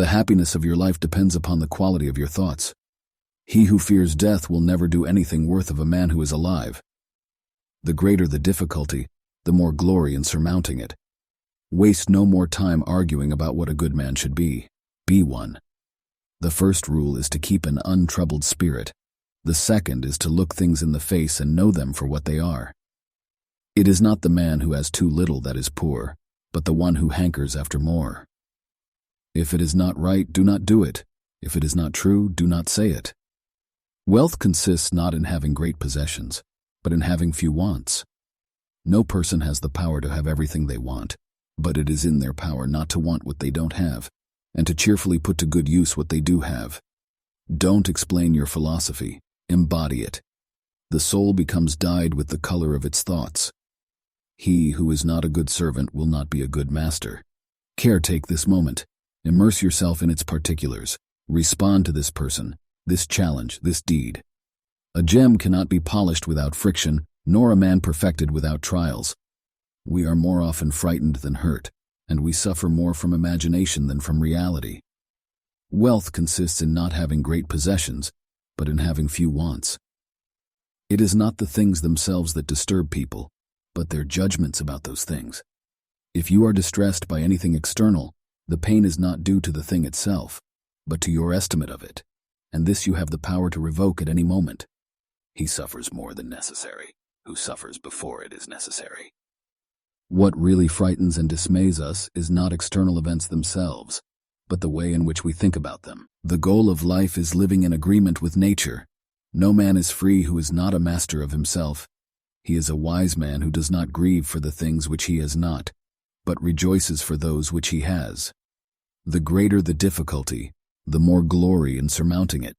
The happiness of your life depends upon the quality of your thoughts. He who fears death will never do anything worth of a man who is alive. The greater the difficulty, the more glory in surmounting it. Waste no more time arguing about what a good man should be. Be one. The first rule is to keep an untroubled spirit. The second is to look things in the face and know them for what they are. It is not the man who has too little that is poor, but the one who hankers after more. If it is not right, do not do it. If it is not true, do not say it. Wealth consists not in having great possessions, but in having few wants. No person has the power to have everything they want, but it is in their power not to want what they don't have, and to cheerfully put to good use what they do have. Don't explain your philosophy, embody it. The soul becomes dyed with the color of its thoughts. He who is not a good servant will not be a good master. Caretake this moment. Immerse yourself in its particulars. Respond to this person, this challenge, this deed. A gem cannot be polished without friction, nor a man perfected without trials. We are more often frightened than hurt, and we suffer more from imagination than from reality. Wealth consists in not having great possessions, but in having few wants. It is not the things themselves that disturb people, but their judgments about those things. If you are distressed by anything external, the pain is not due to the thing itself, but to your estimate of it, and this you have the power to revoke at any moment. He suffers more than necessary, who suffers before it is necessary. What really frightens and dismays us is not external events themselves, but the way in which we think about them. The goal of life is living in agreement with nature. No man is free who is not a master of himself. He is a wise man who does not grieve for the things which he has not, but rejoices for those which he has. The greater the difficulty, the more glory in surmounting it.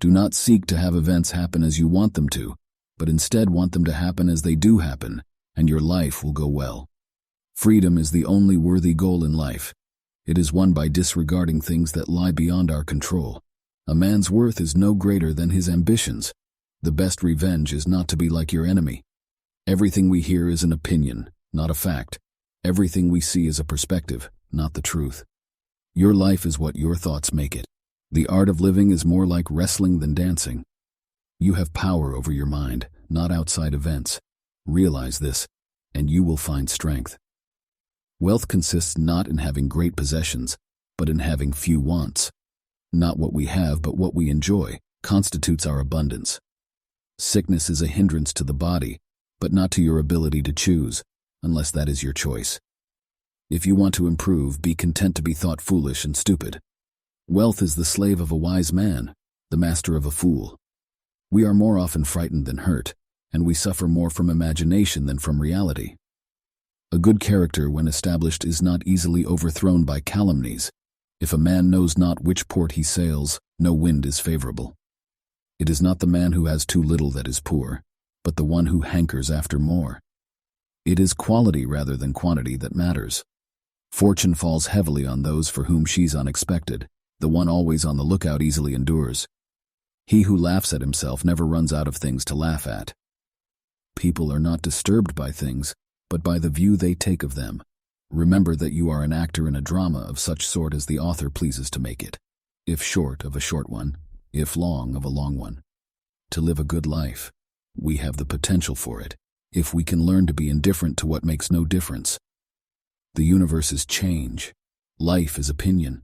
Do not seek to have events happen as you want them to, but instead want them to happen as they do happen, and your life will go well. Freedom is the only worthy goal in life. It is won by disregarding things that lie beyond our control. A man's worth is no greater than his ambitions. The best revenge is not to be like your enemy. Everything we hear is an opinion, not a fact. Everything we see is a perspective, not the truth. Your life is what your thoughts make it. The art of living is more like wrestling than dancing. You have power over your mind, not outside events. Realize this, and you will find strength. Wealth consists not in having great possessions, but in having few wants. Not what we have, but what we enjoy, constitutes our abundance. Sickness is a hindrance to the body, but not to your ability to choose, unless that is your choice. If you want to improve, be content to be thought foolish and stupid. Wealth is the slave of a wise man, the master of a fool. We are more often frightened than hurt, and we suffer more from imagination than from reality. A good character, when established, is not easily overthrown by calumnies. If a man knows not which port he sails, no wind is favorable. It is not the man who has too little that is poor, but the one who hankers after more. It is quality rather than quantity that matters. Fortune falls heavily on those for whom she's unexpected. The one always on the lookout easily endures. He who laughs at himself never runs out of things to laugh at. People are not disturbed by things, but by the view they take of them. Remember that you are an actor in a drama of such sort as the author pleases to make it, if short, of a short one, if long, of a long one. To live a good life, we have the potential for it, if we can learn to be indifferent to what makes no difference. The universe is change. Life is opinion.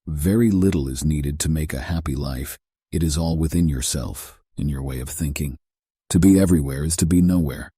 Very little is needed to make a happy life. It is all within yourself, in your way of thinking. To be everywhere is to be nowhere.